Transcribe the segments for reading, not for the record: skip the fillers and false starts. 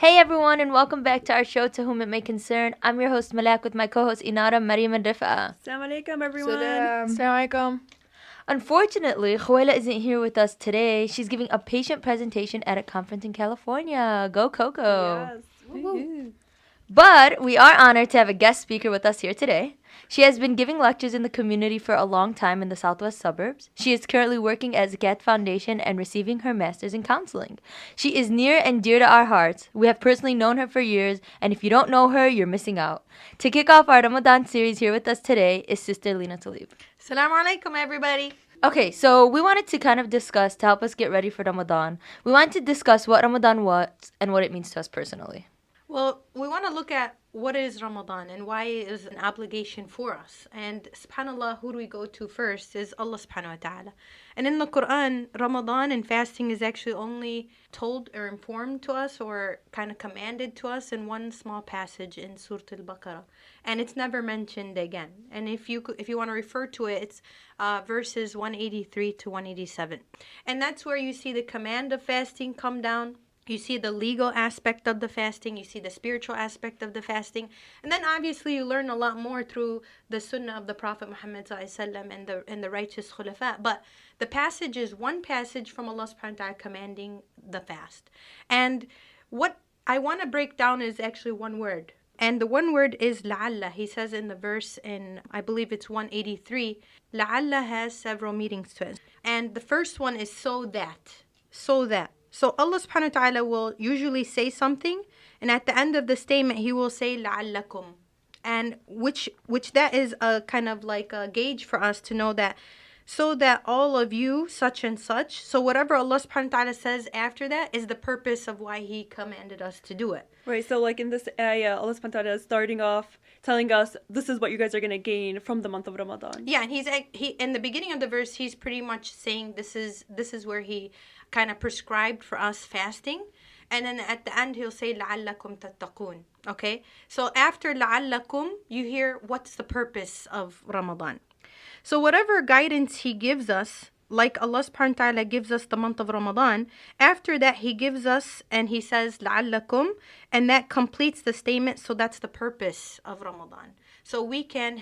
Hey everyone, and welcome back to our show, To Whom It May Concern. I'm your host Malak with my co-host Inara, Maryam, and Rifa. Assalamu alaikum, everyone. Assalamu alaikum. Unfortunately, Khuwaila isn't here with us today. She's giving a patient presentation at a conference in California. Go Coco! Yes. Woo-hoo. But we are honored to have a guest speaker with us here today. She has been giving lectures in the community for a long time in the southwest suburbs. She is currently working at Zakat Foundation and receiving her master's in counseling. She is near and dear to our hearts. We have personally known her for years, and if you don't know her, you're missing out. To kick off our Ramadan series here with us today is Sister Lena Tleib. Assalamu alaikum, everybody. Okay, so we wanted to kind of discuss, to help us get ready for Ramadan, we wanted to discuss what Ramadan was and what it means to us personally. Well, we want to look at what is Ramadan and why it is an obligation for us. And subhanAllah, who do we go to first is Allah subhanahu wa ta'ala. And in the Quran, Ramadan and fasting is actually only told or informed to us or kind of commanded to us in one small passage in Surah Al-Baqarah. And it's never mentioned again. And if you want to refer to it, it's verses 183 to 187. And that's where you see the command of fasting come down. You see the legal aspect of the fasting. You see the spiritual aspect of the fasting. And then obviously you learn a lot more through the sunnah of the Prophet Muhammad ﷺ and the righteous khulafa. But the passage is one passage from Allah subhanahu wa ta'ala commanding the fast. And what I want to break down is actually one word. And the one word is la'alla. He says in the verse in, I believe it's 183, la'alla has several meanings to it. And the first one is so that. So that. So Allah subhanahu wa ta'ala will usually say something, and at the end of the statement he will say لَعَلَّكُمْ, and which that is a kind of like a gauge for us to know that so that all of you such and such. So whatever Allah subhanahu wa ta'ala says after that is the purpose of why he commanded us to do it. Right, so like in this ayah, Allah subhanahu wa ta'ala is starting off telling us this is what you guys are going to gain from the month of Ramadan. Yeah, and he in the beginning of the verse he's pretty much saying this is where he kind of prescribed for us fasting, and then at the end he'll say لَعَلَّكُمْ تَتَّقُونَ. Okay, so after لَعَلَّكُمْ you hear what's the purpose of Ramadan. So whatever guidance he gives us, like Allah subhanahu wa ta'ala gives us the month of Ramadan, after that he gives us and he says لَعَلَّكُمْ, and that completes the statement. So that's the purpose of Ramadan. So we can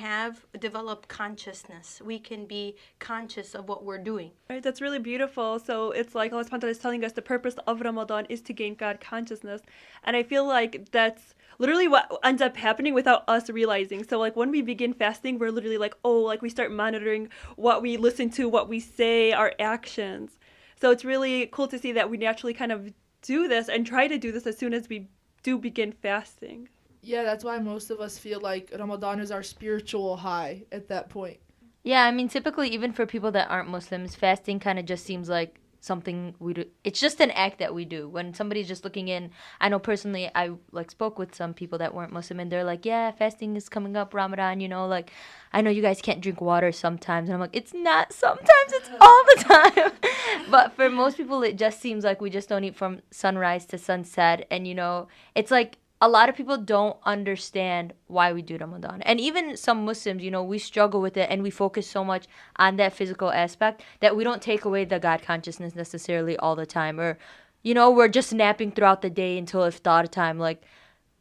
develop consciousness. We can be conscious of what we're doing. Right, that's really beautiful. So it's like Allah subhanahu wa ta'ala is telling us the purpose of Ramadan is to gain God consciousness. And I feel like that's literally what ends up happening without us realizing. So like when we begin fasting, we're literally like, oh, like we start monitoring what we listen to, what we say, our actions. So it's really cool to see that we naturally kind of do this and try to do this as soon as we do begin fasting. Yeah, that's why most of us feel like Ramadan is our spiritual high at that point. Yeah, I mean, typically, even for people that aren't Muslims, fasting kind of just seems like something we do. It's just an act that we do. When somebody's just looking in, I know personally, I spoke with some people that weren't Muslim, and they're like, yeah, fasting is coming up, Ramadan, like, I know you guys can't drink water sometimes. And I'm like, it's not sometimes, it's all the time. But for most people, it just seems like we just don't eat from sunrise to sunset. And, it's like, a lot of people don't understand why we do Ramadan. And even some Muslims, we struggle with it and we focus so much on that physical aspect that we don't take away the God consciousness necessarily all the time. Or, we're just napping throughout the day until iftar time.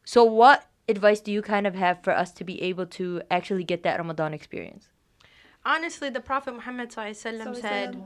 So what advice do you kind of have for us to be able to actually get that Ramadan experience? Honestly, the Prophet Muhammad ﷺ said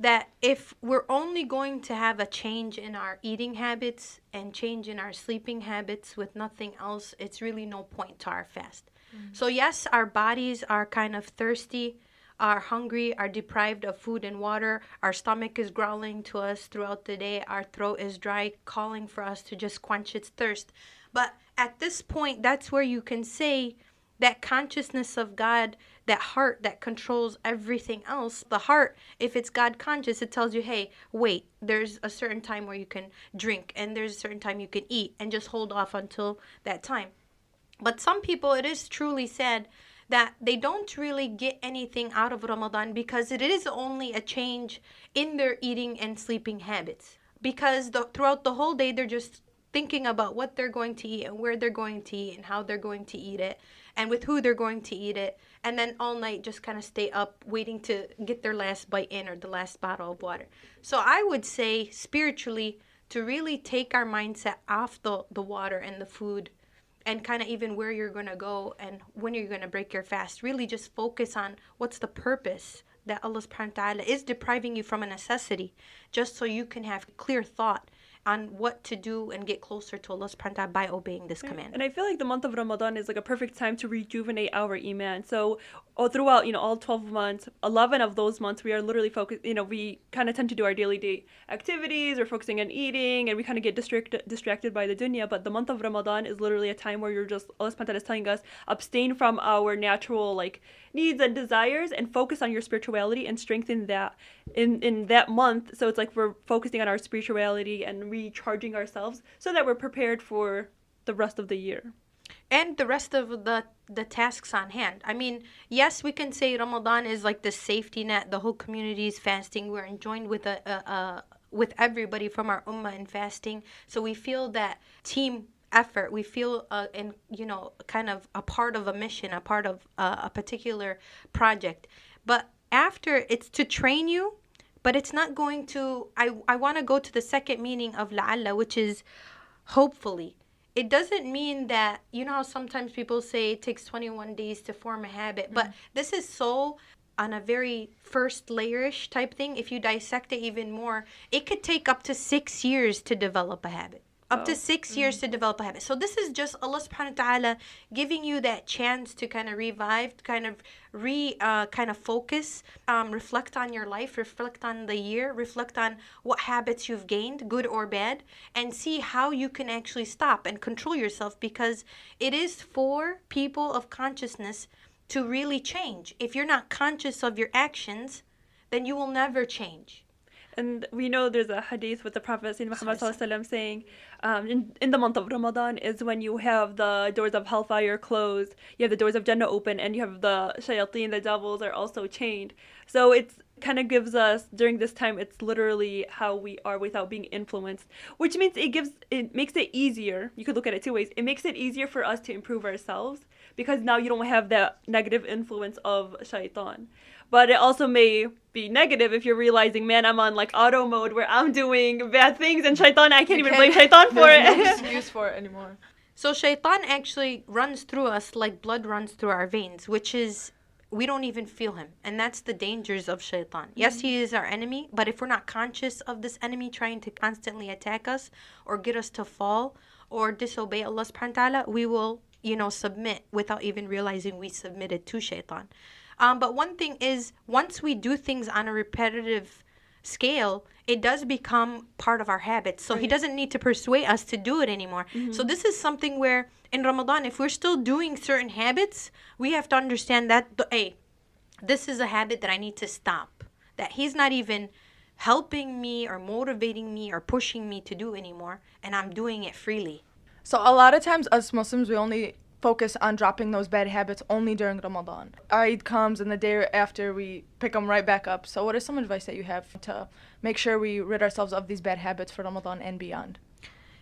that if we're only going to have a change in our eating habits and change in our sleeping habits with nothing else, it's really no point to our fast. So yes, our bodies are kind of thirsty, are hungry, are deprived of food and water. Our stomach is growling to us throughout the day. Our throat is dry, calling for us to just quench its thirst. But at this point, that's where you can say that consciousness of God, that heart that controls everything else. The heart, if it's God conscious, it tells you, hey, wait, there's a certain time where you can drink and there's a certain time you can eat, and just hold off until that time. But some people, it is truly sad that they don't really get anything out of Ramadan because it is only a change in their eating and sleeping habits. Because throughout the whole day, they're just thinking about what they're going to eat and where they're going to eat and how they're going to eat it and with who they're going to eat it, and then all night just kind of stay up waiting to get their last bite in or the last bottle of water. So I would say spiritually, to really take our mindset off the water and the food, and kind of even where you're going to go and when you're going to break your fast. Really just focus on what's the purpose that Allah subhanahu wa ta'ala is depriving you from a necessity, just so you can have clear thought on what to do and get closer to Allah subhanahu wa ta'ala by obeying this command. And I feel like the month of Ramadan is like a perfect time to rejuvenate our iman. So throughout, all 12 months, 11 of those months, we are literally focused, we kind of tend to do our daily day activities, we're focusing on eating, and we kind of get distracted by the dunya. But the month of Ramadan is literally a time where Allah subhanahu wa ta'ala is telling us, abstain from our natural needs and desires and focus on your spirituality and strengthen that in that month. So it's like we're focusing on our spirituality and recharging ourselves so that we're prepared for the rest of the year. And the rest of the tasks on hand. I mean, yes, we can say Ramadan is like the safety net. The whole community is fasting. We're enjoined with with everybody from our ummah in fasting. So we feel that team effort. We feel kind of a part of a mission, a part of a particular project. But after, it's to train you, but it's not going to. I want to go to the second meaning of la'alla, which is hopefully. It doesn't mean that, how sometimes people say it takes 21 days to form a habit, but this is so on a very first layerish type thing. If you dissect it even more, it could take up to 6 years to develop a habit. Up to 6 years to develop a habit. So this is just Allah subhanahu wa ta'ala giving you that chance to kind of revive, kind of focus, reflect on your life, reflect on the year, reflect on what habits you've gained, good or bad, and see how you can actually stop and control yourself, because it is for people of consciousness to really change. If you're not conscious of your actions, then you will never change. And we know there's a hadith with the Prophet Muhammad saying, in the month of Ramadan is when you have the doors of hellfire closed, you have the doors of Jannah open, and you have the shayateen, the devils, are also chained. So it's kind of gives us, during this time, it's literally how we are without being influenced, which means it makes it easier. You could look at it two ways. It makes it easier for us to improve ourselves, because now you don't have that negative influence of shaitan. But it also may be negative if you're realizing, man, I'm on auto mode where I'm doing bad things, and shaitan, I can't even blame shaitan for it. There's no excuse for it anymore. So shaitan actually runs through us like blood runs through our veins, which is, we don't even feel him. And that's the dangers of shaitan. Yes, he is our enemy, but if we're not conscious of this enemy trying to constantly attack us or get us to fall or disobey Allah subhanahu wa ta'ala, we will, submit without even realizing we submitted to shaitan. But one thing is, once we do things on a repetitive scale, it does become part of our habits. So he doesn't need to persuade us to do it anymore. So this is something where in Ramadan, if we're still doing certain habits, we have to understand that, hey, this is a habit that I need to stop. That he's not even helping me or motivating me or pushing me to do anymore, and I'm doing it freely. So a lot of times us Muslims, we only focus on dropping those bad habits only during Ramadan. Eid comes and the day after we pick them right back up. So what is some advice that you have to make sure we rid ourselves of these bad habits for Ramadan and beyond?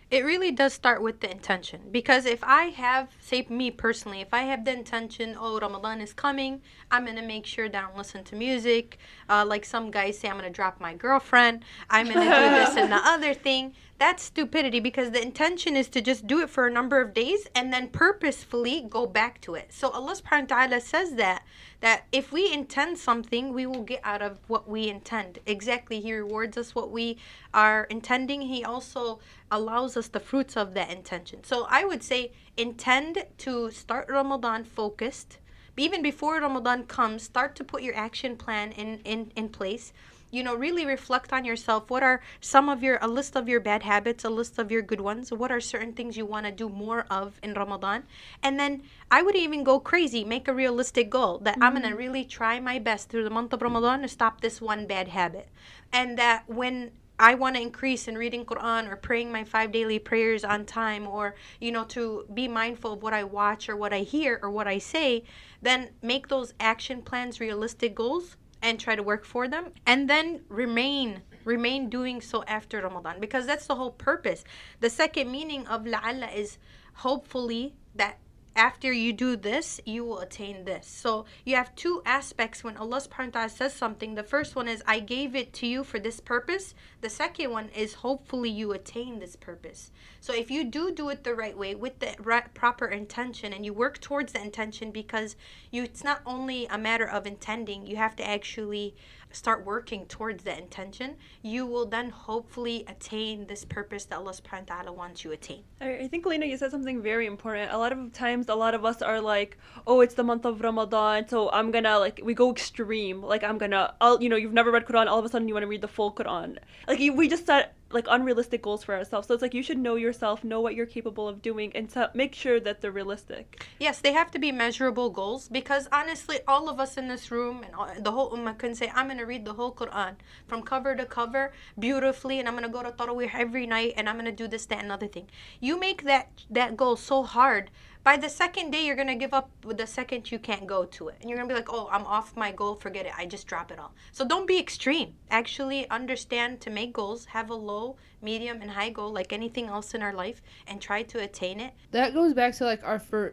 It really does start with the intention. Because if I have, say me personally, if I have the intention, Ramadan is coming, I'm going to make sure that I don't listen to music. Like some guys say, I'm going to drop my girlfriend. I'm going to do this and the other thing. That's stupidity, because the intention is to just do it for a number of days and then purposefully go back to it. So Allah subhanahu wa ta'ala says that if we intend something, we will get out of what we intend. Exactly. He rewards us what we are intending. He also allows us the fruits of that intention. So I would say intend to start Ramadan focused. Even before Ramadan comes, start to put your action plan in place. Really reflect on yourself. What are a list of your bad habits, a list of your good ones? What are certain things you want to do more of in Ramadan? And then I would even go crazy, make a realistic goal that I'm going to really try my best through the month of Ramadan to stop this one bad habit. And that when I want to increase in reading Quran or praying my 5 daily prayers on time, or, to be mindful of what I watch or what I hear or what I say, then make those action plans realistic goals and try to work for them, and then remain doing so after Ramadan, because that's the whole purpose. The second meaning of la'alla is hopefully, that after you do this, you will attain this. So you have two aspects when Allah subhanahu wa ta'ala says something. The first one is, I gave it to you for this purpose. The second one is, hopefully you attain this purpose. So if you do it the right way, with the proper intention, and you work towards the intention, because it's not only a matter of intending, you have to actually start working towards the intention, you will then hopefully attain this purpose that Allah subhanahu wa ta'ala wants you to attain. I think, Lena, you said something very important. A lot of times, a lot of us are like, oh, it's the month of Ramadan, so I'm gonna, like, we go extreme. Like, you've never read Quran, all of a sudden you want to read the full Quran. Like, we just set, like, unrealistic goals for ourselves. So it's like, you should know yourself, know what you're capable of doing, and make sure that they're realistic. Yes, they have to be measurable goals, because honestly, all of us in this room and the whole ummah can say, I'm going to read the whole Quran from cover to cover beautifully, and I'm going to go to Tarawih every night, and I'm going to do this, that, and other thing. You make that goal so hard, by the second day, you're going to give up the second you can't go to it. And you're going to be like, oh, I'm off my goal, forget it, I just drop it all. So don't be extreme. Actually understand to make goals, have a low, medium, and high goal like anything else in our life, and try to attain it. That goes back to like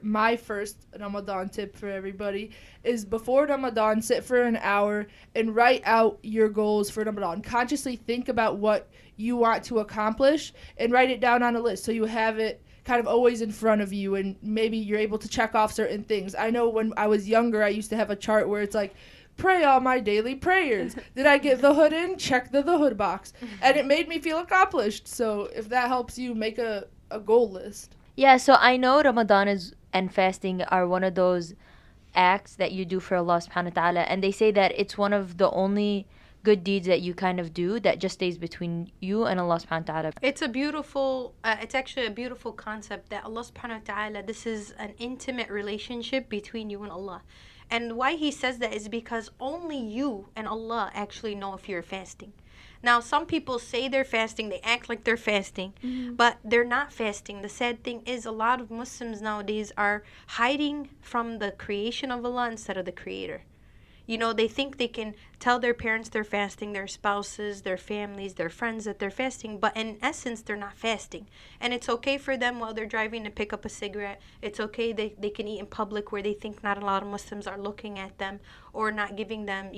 my first Ramadan tip for everybody is, before Ramadan, sit for an hour and write out your goals for Ramadan. Consciously think about what you want to accomplish and write it down on a list so you have it kind of always in front of you, and maybe you're able to check off certain things. I know when I was younger, I used to have a chart where it's like, pray all my daily prayers. Did I get the hood in? Check the hood box. And it made me feel accomplished. So if that helps you, make a goal list. Yeah, so I know Ramadan and fasting are one of those acts that you do for Allah subhanahu wa ta'ala, and they say that it's one of the only good deeds that you kind of do that just stays between you and Allah subhanahu wa ta'ala. It's actually a beautiful concept that Allah subhanahu wa ta'ala, this is an intimate relationship between you and Allah. And why he says that is because only you and Allah actually know if you're fasting. Now, some people say they're fasting, they act like they're fasting, but they're not fasting. The sad thing is, a lot of Muslims nowadays are hiding from the creation of Allah instead of the Creator. You know, they think they can tell their parents they're fasting, their spouses, their families, their friends that they're fasting, but in essence, they're not fasting. And it's okay for them while they're driving to pick up a cigarette. It's okay they can eat in public where they think not a lot of Muslims are looking at them, or not giving them,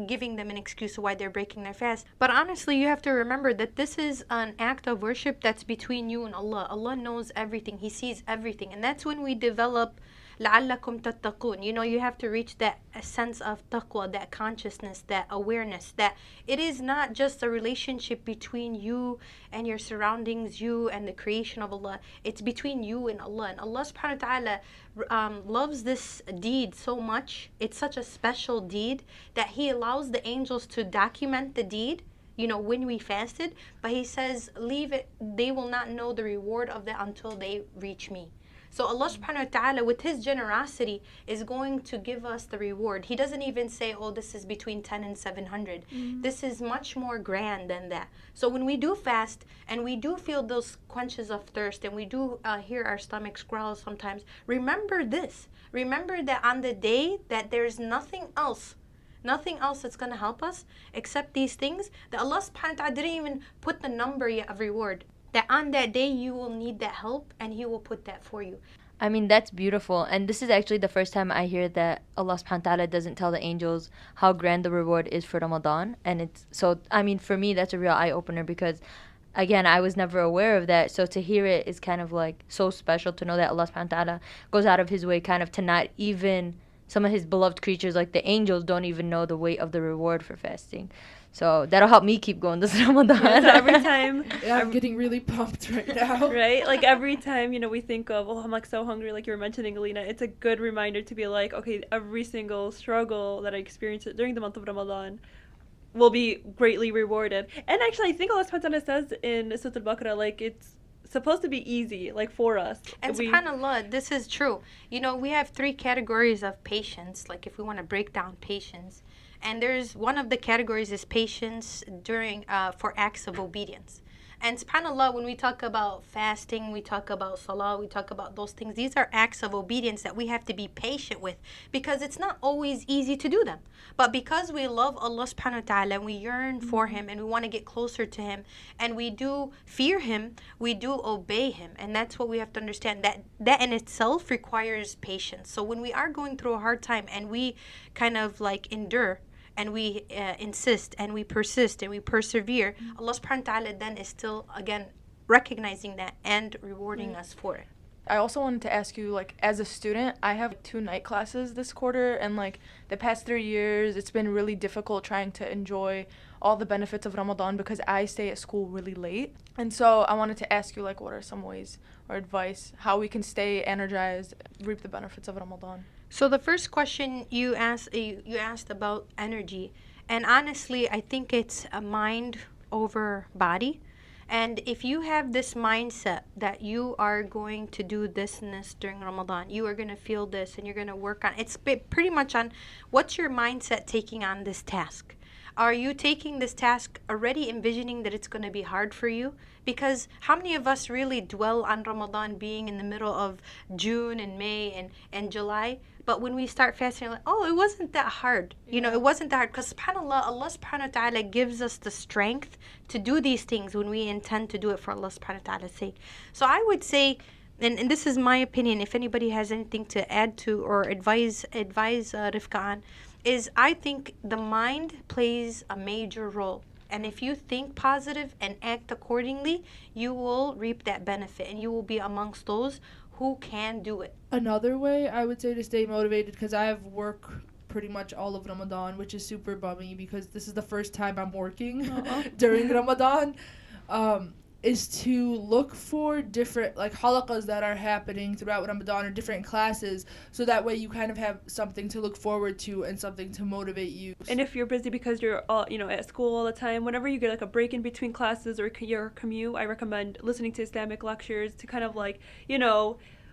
giving them an excuse of why they're breaking their fast. But honestly, you have to remember that this is an act of worship that's between you and Allah. Allah knows everything. He sees everything. And that's when we develop لَعَلَّكُمْ تَتَّقُونَ. You have to reach that sense of taqwa, that consciousness, that awareness, that it is not just a relationship between you and your surroundings, you and the creation of Allah. It's between you and Allah. And Allah subhanahu wa ta'ala loves this deed so much. It's such a special deed that He allows the angels to document the deed, when we fasted. But He says, leave it, they will not know the reward of that until they reach me. So Allah subhanahu wa ta'ala, with His generosity, is going to give us the reward. He doesn't even say, oh, this is between 10 and 700. This is much more grand than that. So when we do fast, and we do feel those quenches of thirst, and we do hear our stomachs growl sometimes, remember this. Remember that on the day that there's nothing else that's going to help us except these things, that Allah subhanahu wa ta'ala didn't even put the number yet of reward. That on that day you will need that help, and He will put that for you. I mean, that's beautiful. And this is actually the first time I hear that Allah subhanahu wa ta'ala doesn't tell the angels how grand the reward is for Ramadan. And for me, that's a real eye-opener, because again, I was never aware of that. So to hear it is kind of like so special, to know that Allah subhanahu wa ta'ala goes out of His way kind of to not even, some of His beloved creatures like the angels don't even know the weight of the reward for fasting. So that'll help me keep going this Ramadan. Yeah, so every time... Yeah, I'm getting really pumped right now. Right? Like, every time, we think of, oh, I'm, like, so hungry, like you were mentioning, Lena, it's a good reminder to be like, okay, every single struggle that I experience during the month of Ramadan will be greatly rewarded. And actually, I think Allah subhanahu wa ta'ala says in Surah Al-Baqarah, like, it's supposed to be easy, like, for us. And subhanAllah, this is true. We have 3 categories of patience, like, if we want to break down patience. And there's one of the categories is patience for acts of obedience. And subhanAllah, when we talk about fasting, we talk about salah, we talk about those things, these are acts of obedience that we have to be patient with, because it's not always easy to do them. But because we love Allah subhanahu wa ta'ala, and we yearn for Him, and we want to get closer to Him, and we do fear Him, we do obey Him. And that's what we have to understand, that in itself requires patience. So when we are going through a hard time and we kind of like endure, and we insist, and we persist, and we persevere, Allah subhanahu wa ta'ala then is still, again, recognizing that and rewarding us for it. I also wanted to ask you, like, as a student, I have 2 night classes this quarter, and, like, the past 3 years, it's been really difficult trying to enjoy all the benefits of Ramadan because I stay at school really late. And so I wanted to ask you, like, what are some ways or advice how we can stay energized, reap the benefits of Ramadan? So the first question you asked about energy, and honestly, I think it's a mind over body. And if you have this mindset that you are going to do this and this during Ramadan, you are going to feel this and you're going to work on it's pretty much on what's your mindset taking on this task. Are you taking this task already envisioning that it's going to be hard for you? Because how many of us really dwell on Ramadan being in the middle of June and May and July? But when we start fasting, like, oh, it wasn't that hard. You know, it wasn't that hard. Because subhanAllah, Allah subhanahu wa ta'ala gives us the strength to do these things when we intend to do it for Allah subhanahu wa ta'ala's sake. So I would say, and this is my opinion, if anybody has anything to add to or advise Rifka on, is I think the mind plays a major role. And if you think positive and act accordingly, you will reap that benefit and you will be amongst those who can do it. Another way I would say to stay motivated, because I have work pretty much all of Ramadan, which is super bummy because this is the first time I'm working during Ramadan, is to look for different like halaqas that are happening throughout Ramadan or different classes, so that way you kind of have something to look forward to and something to motivate you. And if you're busy because you're all, at school all the time, whenever you get like a break in between classes or your commute, I recommend listening to Islamic lectures to kind of like,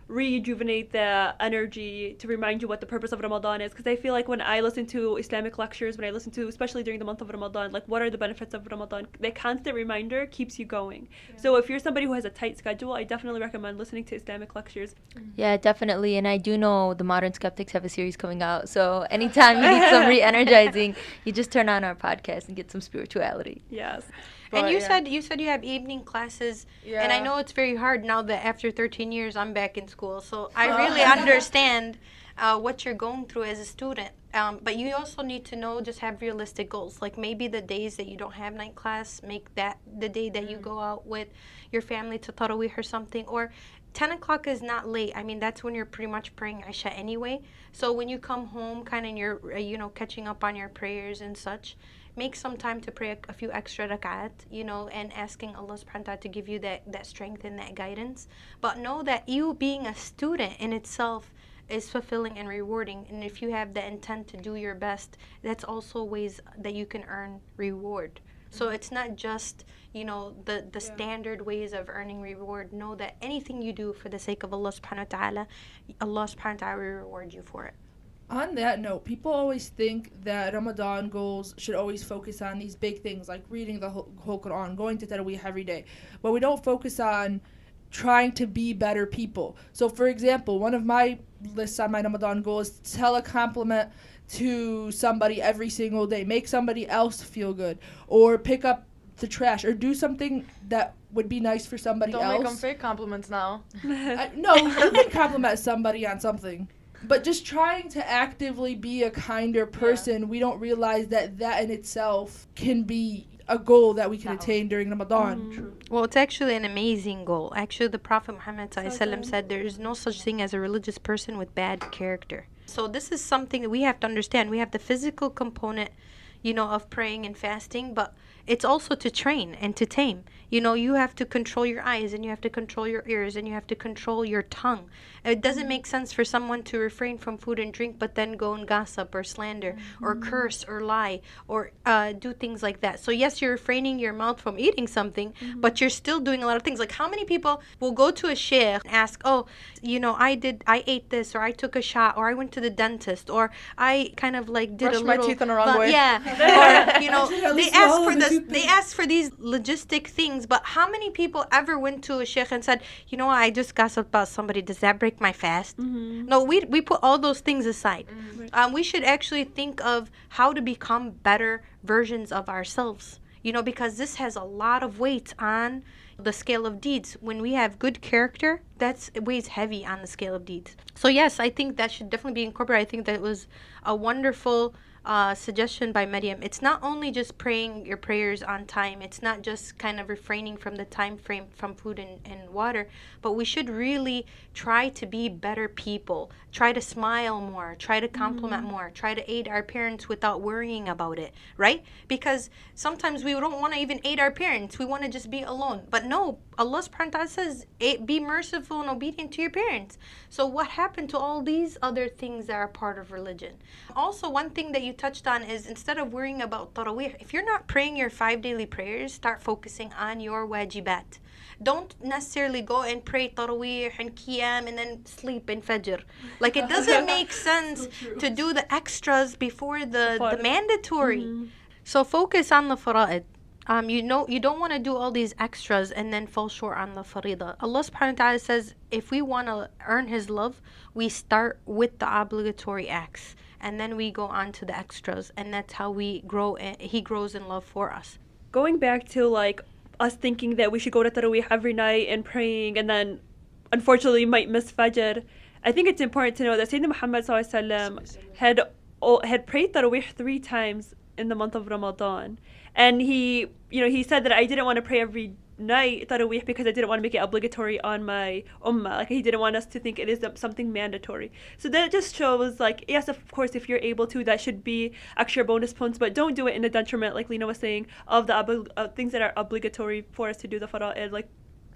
rejuvenate the energy, to remind you what the purpose of Ramadan is. Because I feel like when I listen to Islamic lectures, especially during the month of Ramadan, like what are the benefits of Ramadan, that constant reminder keeps you going. Yeah. So if you're somebody who has a tight schedule, I definitely recommend listening to Islamic lectures. Yeah, definitely. And I do know the Modern Skeptics have a series coming out. So anytime you need some re-energizing, you just turn on our podcast and get some spirituality. Yes. But, and you said you have evening classes, and I know it's very hard now that after 13 years I'm back in school. So I really understand what you're going through as a student. But you also need to just have realistic goals. Like maybe the days that you don't have night class, make that the day that you go out with your family to Tarawih or something. Or 10 o'clock is not late. I mean, that's when you're pretty much praying Isha anyway. So when you come home, kind of, and you're, catching up on your prayers and such, make some time to pray a few extra rak'at, and asking Allah subhanahu wa ta'ala to give you that strength and that guidance. But know that you being a student in itself is fulfilling and rewarding. And if you have the intent to do your best, that's also ways that you can earn reward. So it's not just, the standard ways of earning reward. Know that anything you do for the sake of Allah subhanahu wa ta'ala, Allah subhanahu wa ta'ala will reward you for it. On that note, people always think that Ramadan goals should always focus on these big things like reading the whole Quran, going to Tarawih every day. But we don't focus on trying to be better people. So, for example, one of my lists on my Ramadan goal is to tell a compliment to somebody every single day. Make somebody else feel good. Or pick up the trash. Or do something that would be nice for somebody else. Don't make them fake compliments now. No, you can compliment somebody on something. But just trying to actively be a kinder person, we don't realize that in itself can be a goal that we can attain during Ramadan. Well, it's actually an amazing goal. Actually, the Prophet Muhammad said there is no such thing as a religious person with bad character. So this is something that we have to understand. We have the physical component, of praying and fasting, but it's also to train and to tame. You have to control your eyes, and you have to control your ears, and you have to control your tongue. It doesn't make sense for someone to refrain from food and drink but then go and gossip or slander or curse or lie or do things like that. So yes, you're refraining your mouth from eating something, but you're still doing a lot of things. Like how many people will go to a sheikh and ask, I ate this, or I took a shot, or I went to the dentist, or I kind of like did brushed a little my teeth in the wrong way. Yeah. Or they ask for the they ask for these logistic things, but how many people ever went to a sheikh and said, you know, I just gossiped about somebody, does that break my fast? No, we put all those things aside. We should actually think of how to become better versions of ourselves, you know, because this has a lot of weight on the scale of deeds. When we have good character, it weighs heavy on the scale of deeds. So yes, I think that should definitely be incorporated. I think that was a wonderful suggestion by Maryam. It's not only just praying your prayers on time. It's not just kind of refraining from the time frame from food and water, but we should really try to be better people. Try to smile more. Try to compliment more. Try to aid our parents without worrying about it, right? Because sometimes we don't want to even aid our parents. We want to just be alone. But no, Allah subhanahu wa ta'ala says, be merciful and obedient to your parents. So what happened to all these other things that are part of religion? Also, one thing that you touched on is, instead of worrying about tarawih, if you're not praying your 5 daily prayers, start focusing on your wajibat. Don't necessarily go and pray tarawih and qiyam and then sleep in fajr. Like, it doesn't make sense to do the extras before the mandatory. So focus on the fara'id. You don't want to do all these extras and then fall short on the farida. Allah subhanahu wa ta'ala says, if we want to earn His love, we start with the obligatory acts, and then we go on to the extras, and that's how we grow. He grows in love for us. Going back to like us thinking that we should go to Taraweeh every night and praying, and then unfortunately might miss Fajr. I think it's important to know that Sayyidina Muhammad had prayed Taraweeh 3 times in the month of Ramadan. And he said that I didn't want to pray every night Taraweeh because I didn't want to make it obligatory on my ummah. Like, he didn't want us to think it is something mandatory. So that just shows, like, yes, of course, if you're able to, that should be extra bonus points, but don't do it in the detriment, like Lena was saying, of the things that are obligatory for us to do the fara'id, like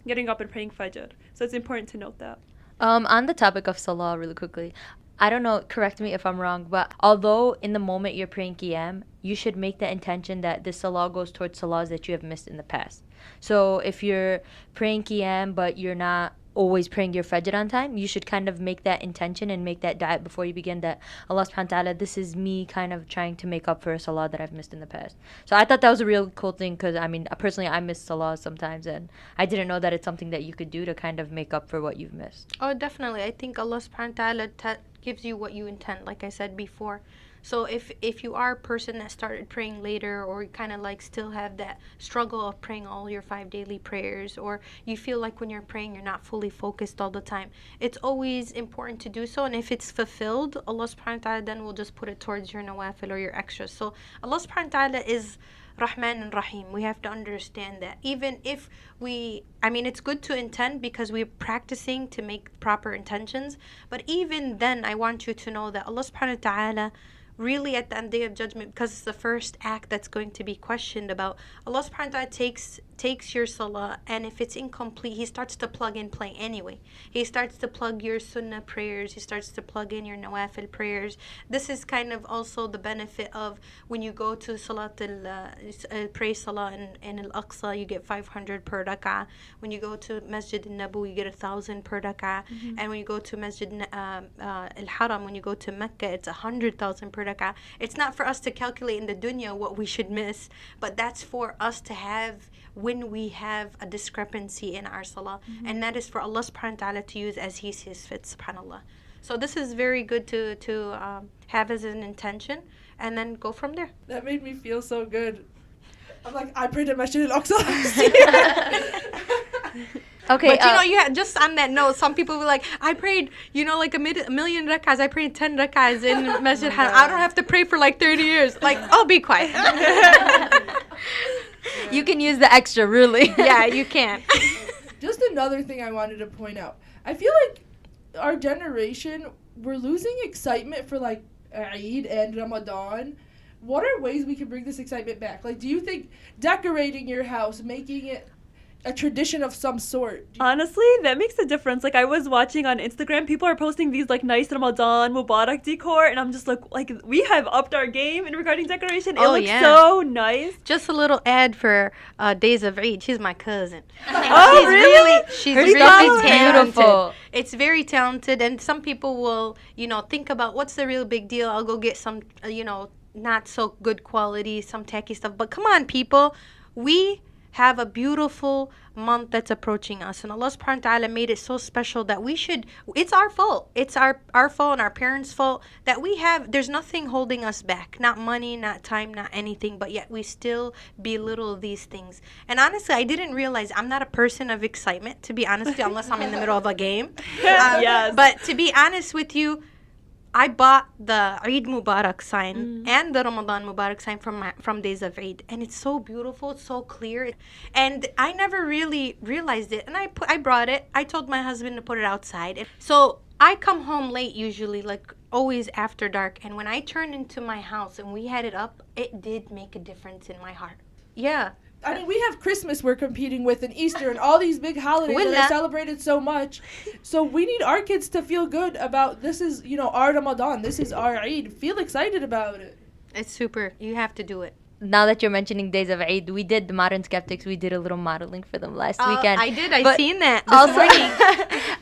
getting up and praying Fajr. So it's important to note that. On the topic of salah, really quickly, I don't know, correct me if I'm wrong, but although in the moment you're praying qiyam, you should make the intention that this salah goes towards salahs that you have missed in the past. So if you're praying qiyam but you're not always praying your fajr on time, you should kind of make that intention and make that dua before you begin, that Allah subhanahu wa ta'ala, this is me kind of trying to make up for a salah that I've missed in the past. So I thought that was a real cool thing, because I mean, personally, I miss salah sometimes, and I didn't know that it's something that you could do to kind of make up for what you've missed. Oh, definitely. I think Allah subhanahu wa ta'ala gives you what you intend, like I said before. So if you are a person that started praying later, or you kind of like still have that struggle of praying all your 5 daily prayers, or you feel like when you're praying you're not fully focused all the time, it's always important to do so. And if it's fulfilled, Allah subhanahu wa ta'ala then will just put it towards your nawafil or your extras. So Allah subhanahu wa ta'ala is Rahman and Rahim. We have to understand that. Even if it's good to intend because we're practicing to make proper intentions, but even then I want you to know that Allah subhanahu wa ta'ala really at the end day of judgment, because it's the first act that's going to be questioned about, Allah subhanahu wa ta'ala takes your salah, and if it's incomplete, He starts to plug in play anyway. He starts to plug your sunnah prayers, He starts to plug in your nawafil prayers. This is kind of also the benefit of when you go to pray salah in Al-Aqsa, you get 500 per rak'ah. When you go to Masjid al-Nabawi, you get 1,000 per rak'ah. And when you go to Masjid al-Haram, when you go to Mecca, it's 100,000 per rak'ah. It's not for us to calculate in the dunya what we should miss, but that's for us to have when we have a discrepancy in our salah, and that is for Allah subhanahu wa ta'ala to use as He sees fit, subhanallah. So this is very good to have as an intention, and then go from there. That made me feel so good. I'm like, I prayed at Masjid al-Aqsa. Okay, but you just on that note, some people were like, I prayed, like a million rak'ahs. I prayed 10 rak'ahs in Masjid Haram. I don't have to pray for like 30 years. Like, oh, be quiet. You can use the extra, really. Yeah, you can. Just another thing I wanted to point out. I feel like our generation, we're losing excitement for like Eid and Ramadan. What are ways we can bring this excitement back? Like, do you think decorating your house, making it a tradition of some sort? Honestly, that makes a difference. Like, I was watching on Instagram, people are posting these like nice Ramadan Mubarak decor, and I'm just like we have upped our game in regarding decoration. It looks so nice. Just a little ad for Days of Eid. She's my cousin. Oh, really? She's Her really stuff is talented. beautiful. It's very talented, and some people will, think about what's the real big deal. I'll go get some, not so good quality, some tacky stuff. But come on, people. We have a beautiful month that's approaching us. And Allah subhanahu wa ta'ala made it so special that we should, it's our fault. It's our fault and our parents' fault that we have, there's nothing holding us back. Not money, not time, not anything. But yet we still belittle these things. And honestly, I didn't realize I'm not a person of excitement, to be honest with you, unless I'm in the middle of a game. Yes. But to be honest with you, I bought the Eid Mubarak sign and the Ramadan Mubarak sign from Days of Eid, and it's so beautiful, it's so clear, and I never really realized it. And I brought it. I told my husband to put it outside. So I come home late usually, like always after dark, and when I turned into my house and we had it up, it did make a difference in my heart. Yeah. I mean, we have Christmas we're competing with, and Easter, and all these big holidays that are celebrated so much. So we need our kids to feel good about this is, our Ramadan. This is our Eid. Feel excited about it. It's super. You have to do it. Now that you're mentioning Days of Eid, we did the Modern Skeptics. We did a little modeling for them last weekend. I did. I seen that.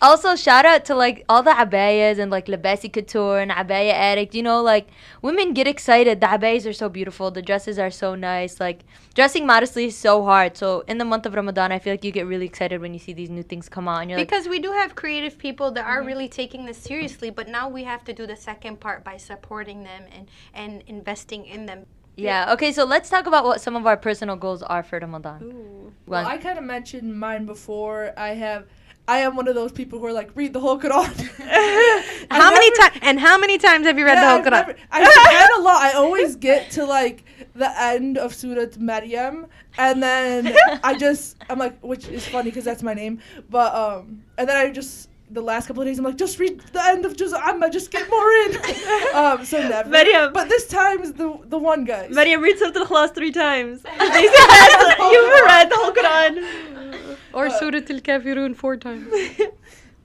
Also, shout out to like all the abayas and like Labasi Couture and Abaya Addict. Like women get excited. The abayas are so beautiful. The dresses are so nice. Like dressing modestly is so hard. So in the month of Ramadan, I feel like you get really excited when you see these new things come out. And you're because we do have creative people that are really taking this seriously. But now we have to do the second part by supporting them and investing in them. Yeah, okay, so let's talk about what some of our personal goals are for Ramadan. Ooh. Well, I kind of mentioned mine before. I am one of those people who are like, read the whole Quran. How many times have you read the whole Quran? I read a lot. I always get to like the end of Surah Maryam, and then I'm like, which is funny because that's my name, but and then the last couple of days, I'm like, just read the end of Amma, just get more in. So never. Maryam. But this time is the one, guys. Maryam, read Surah Al-Ikhlas 3 times. You've read the whole Quran. Or Surah Al-Kafirun 4 times.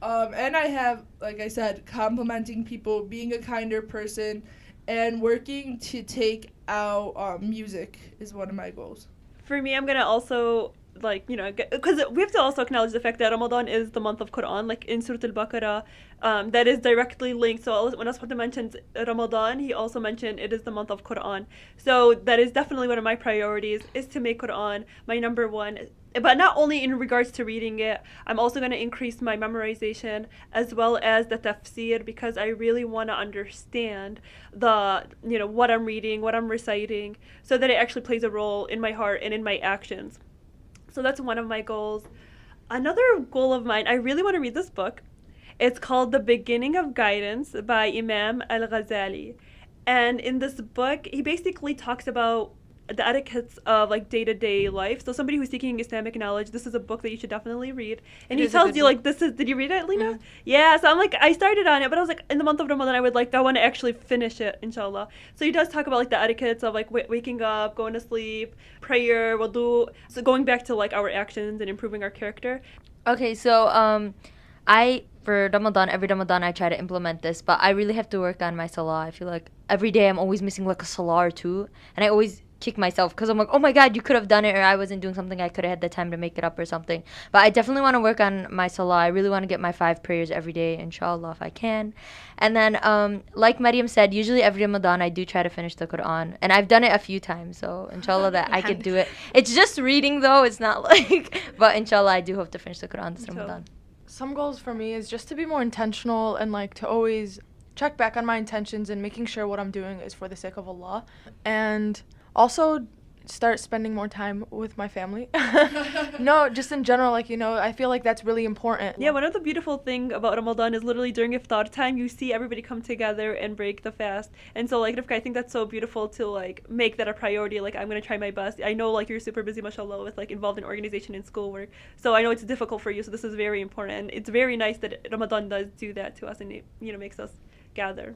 And I have, like I said, complimenting people, being a kinder person, and working to take out music is one of my goals. For me, I'm going to also because we have to also acknowledge the fact that Ramadan is the month of Quran, like in Surah Al-Baqarah, that is directly linked. So when Allah mentions Ramadan, he also mentioned it is the month of Quran. So that is definitely one of my priorities, is to make Quran my number one. But not only in regards to reading it, I'm also going to increase my memorization as well as the tafsir, because I really want to understand what I'm reading, what I'm reciting, so that it actually plays a role in my heart and in my actions. So that's one of my goals. Another goal of mine, I really want to read this book. It's called The Beginning of Guidance by Imam Al-Ghazali. And in this book, he basically talks about the etiquettes of like day-to-day life. So somebody who's seeking Islamic knowledge, this is a book that you should definitely read. And he tells you like did you read it, Lena? Mm-hmm. Yeah, so I'm like, I started on it, but I was like, in the month of Ramadan, I want to actually finish it, inshallah. So he does talk about like the etiquettes of like waking up, going to sleep, prayer, wudu. So going back to like our actions and improving our character. Okay, so for Ramadan, every Ramadan I try to implement this, but I really have to work on my salah. I feel like every day I'm always missing like a salah or two, and I always kick myself because I'm like, oh my god, you could have done it, or I wasn't doing something, I could have had the time to make it up or something. But I definitely want to work on my salah. I really want to get my 5 prayers every day, inshallah, if I can. And then like Maryam said, usually every Ramadan I do try to finish the Quran, and I've done it a few times, so inshallah that I could do it. It's just reading though, it's not like, but inshallah I do hope to finish the Quran this Ramadan. Some goals for me is just to be more intentional and like to always check back on my intentions and making sure what I'm doing is for the sake of Allah, and also start spending more time with my family. No, just in general, I feel like that's really important. Yeah, one of the beautiful thing about Ramadan is literally during iftar time, you see everybody come together and break the fast. And so, Rifka, I think that's so beautiful to, make that a priority. I'm going to try my best. I know, you're super busy, mashallah, with, involved in organization and schoolwork. So I know it's difficult for you, so this is very important. And it's very nice that Ramadan does do that to us and it, makes us gather.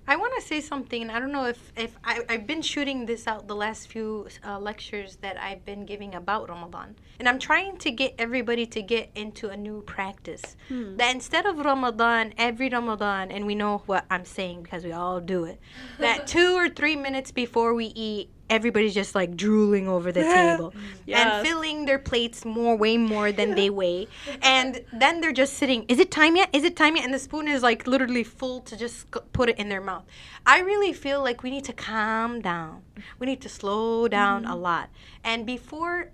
I want to say something, and I don't know if I've been shooting this out the last few lectures that I've been giving about Ramadan. And I'm trying to get everybody to get into a new practice. That instead of Ramadan, every Ramadan, and we know what I'm saying because we all do it, that 2 or 3 minutes before we eat, everybody's just like drooling over the table Yes. and filling their plates way more than they weigh. And then they're just sitting, is it time yet? Is it time yet? And the spoon is like literally full to just put it in their mouth. I really feel like we need to calm down. We need to slow down a lot. And before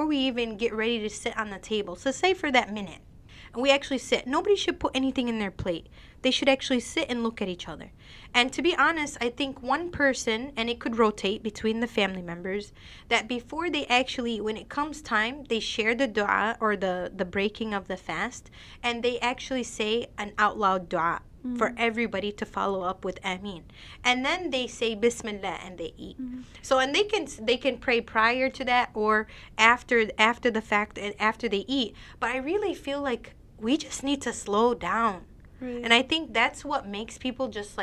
we even get ready to sit on the table, so say for that minute, and we actually sit, nobody should put anything in their plate. They should actually sit and look at each other. And to be honest, I think one person, and it could rotate between the family members, that before they actually, when it comes time, they share the dua or the breaking of the fast, and they actually say an out loud dua for everybody to follow up with Ameen. And then they say Bismillah and they eat. So, and they can pray prior to that or after the fact and after they eat. But I really feel like we just need to slow down. Right. And I think that's what makes people just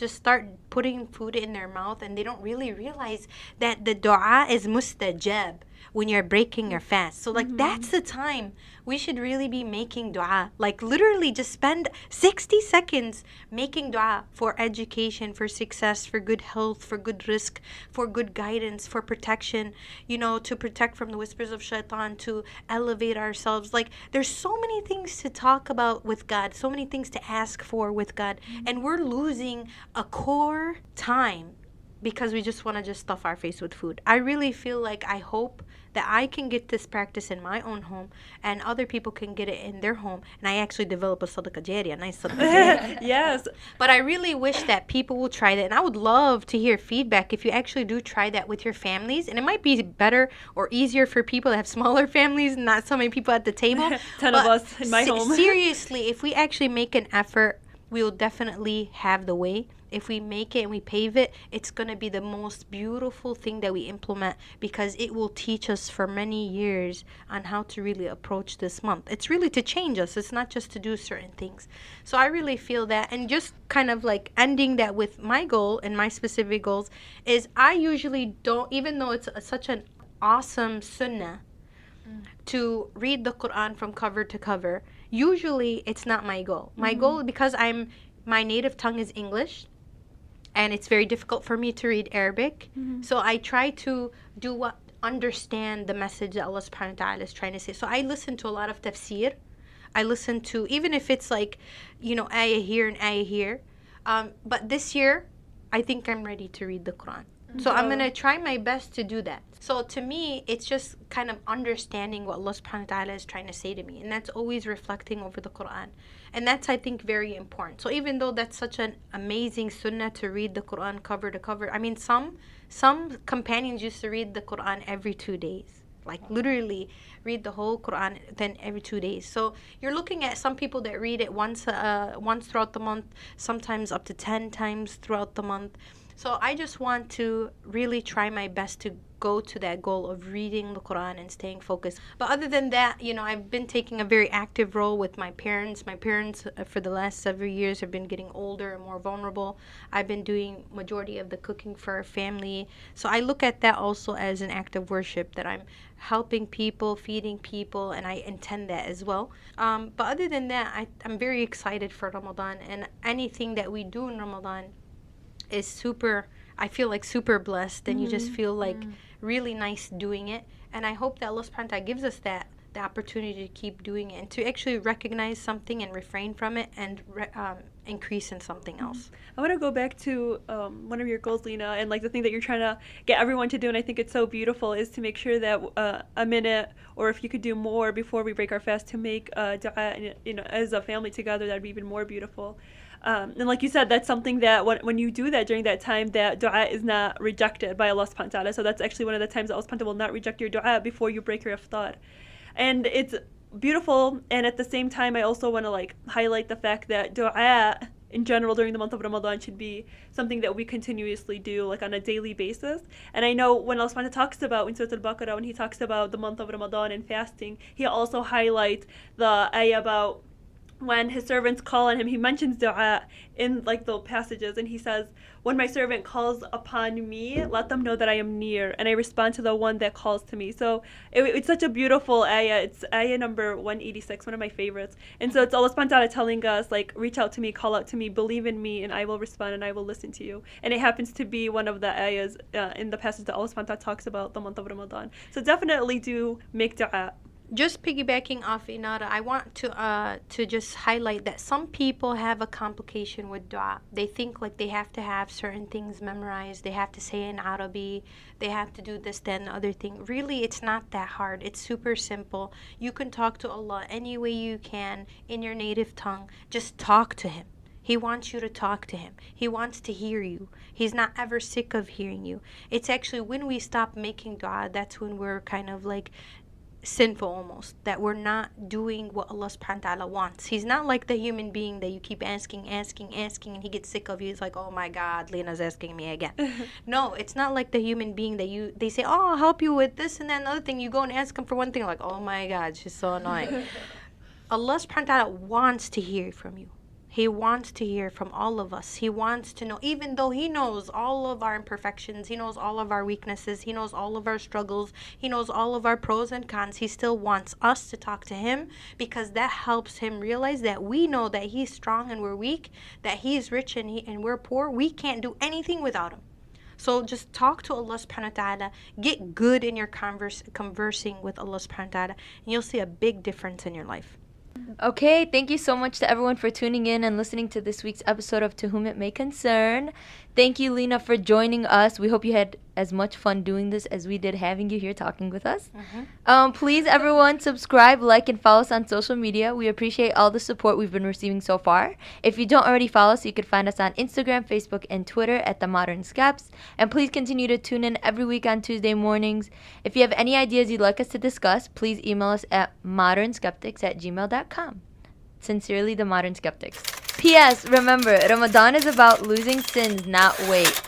start putting food in their mouth, and they don't really realize that the dua is mustajab when you're breaking your fast. So like that's the time we should really be making dua. Like literally just spend 60 seconds making dua for education, for success, for good health, for good risk, for good guidance, for protection, to protect from the whispers of shaitan, to elevate ourselves. Like there's so many things to talk about with God, so many things to ask for with God, and we're losing a core time because we just want to just stuff our face with food. I really feel like I hope that I can get this practice in my own home and other people can get it in their home, and I actually develop a sadaqah jariyah, a nice sadaqah jariyah. Yes. But I really wish that people will try that, and I would love to hear feedback if you actually do try that with your families. And it might be better or easier for people that have smaller families, not so many people at the table. 10 of us in my home. Seriously, if we actually make an effort, we will definitely have the way. If we make it and we pave it, it's going to be the most beautiful thing that we implement, because it will teach us for many years on how to really approach this month. It's really to change us. It's not just to do certain things. So I really feel that, and just kind of like ending that with my goal and my specific goals is I usually don't, even though it's such an awesome sunnah to read the Quran from cover to cover, usually it's not my goal. My goal, because my native tongue is English, and it's very difficult for me to read Arabic. So I try to understand the message that Allah subhanahu wa ta'ala is trying to say. So I listen to a lot of tafsir. I listen to, even if it's like, ayah here and ayah here. But this year, I think I'm ready to read the Quran. So I'm going to try my best to do that. So to me, it's just kind of understanding what Allah subhanahu wa ta'ala is trying to say to me. And that's always reflecting over the Quran. And that's, I think, very important. So even though that's such an amazing sunnah to read the Quran cover to cover, I mean, some companions used to read the Quran every 2 days. Like literally read the whole Quran then every 2 days. So you're looking at some people that read it once throughout the month, sometimes up to 10 times throughout the month. So I just want to really try my best to go to that goal of reading the Quran and staying focused. But other than that, I've been taking a very active role with my parents. My parents, for the last several years, have been getting older and more vulnerable. I've been doing majority of the cooking for our family. So I look at that also as an act of worship, that I'm helping people, feeding people, and I intend that as well. But other than that, I'm very excited for Ramadan, and anything that we do in Ramadan is I feel like super blessed, and you just feel like really nice doing it. And I hope that Allah subhanahu wa ta'ala gives us the opportunity to keep doing it, and to actually recognize something and refrain from it, and increase in something else. I want to go back to one of your goals, Lena, and like the thing that you're trying to get everyone to do, and I think it's so beautiful, is to make sure that a minute, or if you could do more before we break our fast, to make dua, as a family together. That'd be even more beautiful. And like you said, that's something that when you do that during that time, that dua is not rejected by Allah subhanahu wa ta'ala. So that's actually one of the times that Allah subhanahu wa ta'ala will not reject your dua before you break your iftar. And it's beautiful, and at the same time, I also want to highlight the fact that dua in general during the month of Ramadan should be something that we continuously do on a daily basis. And I know when Allah subhanahu wa ta'ala talks about in Surah Al-Baqarah, when he talks about the month of Ramadan and fasting, he also highlights the ayah about when his servants call on him, he mentions dua in like the passages, and he says, when my servant calls upon me, let them know that I am near, and I respond to the one that calls to me. So it's such a beautiful ayah. It's ayah number 186, one of my favorites. And so it's Allah subhanahu wa ta'ala telling us, like, reach out to me, call out to me, believe in me, and I will respond and I will listen to you. And it happens to be one of the ayahs in the passage that Allah subhanahu wa ta'ala talks about the month of Ramadan. So definitely do make dua. Just piggybacking off Inara, I want to just highlight that some people have a complication with dua. They think like they have to have certain things memorized. They have to say in Arabic. They have to do this, then the other thing. Really, it's not that hard. It's super simple. You can talk to Allah any way you can in your native tongue. Just talk to Him. He wants you to talk to Him. He wants to hear you. He's not ever sick of hearing you. It's actually when we stop making dua, that's when we're kind of like sinful almost, that we're not doing what Allah subhanahu wa ta'ala wants. He's not like the human being that you keep asking, and he gets sick of you. He's like, oh my God, Lena's asking me again. No, it's not like the human being that they say, oh, I'll help you with this and then another thing. You go and ask him for one thing, like, oh my God, she's so annoying. Allah subhanahu wa ta'ala wants to hear from you. He wants to hear from all of us. He wants to know, even though He knows all of our imperfections, He knows all of our weaknesses, He knows all of our struggles, He knows all of our pros and cons. He still wants us to talk to Him because that helps Him realize that we know that He's strong and we're weak, that He's rich and we're poor. We can't do anything without Him. So just talk to Allah subhanahu wa ta'ala. Get good in your conversing with Allah subhanahu wa ta'ala, and you'll see a big difference in your life. Okay, thank you so much to everyone for tuning in and listening to this week's episode of To Whom It May Concern. Thank you, Lena, for joining us. We hope you had as much fun doing this as we did having you here talking with us. Please, everyone, subscribe, like, and follow us on social media. We appreciate all the support we've been receiving so far. If you don't already follow us, you can find us on Instagram, Facebook, and Twitter at The Modern Skeptics. And please continue to tune in every week on Tuesday mornings. If you have any ideas you'd like us to discuss, please email us at modernskeptics@gmail.com. Sincerely, The Modern Skeptics. P.S. Remember, Ramadan is about losing sins, not weight.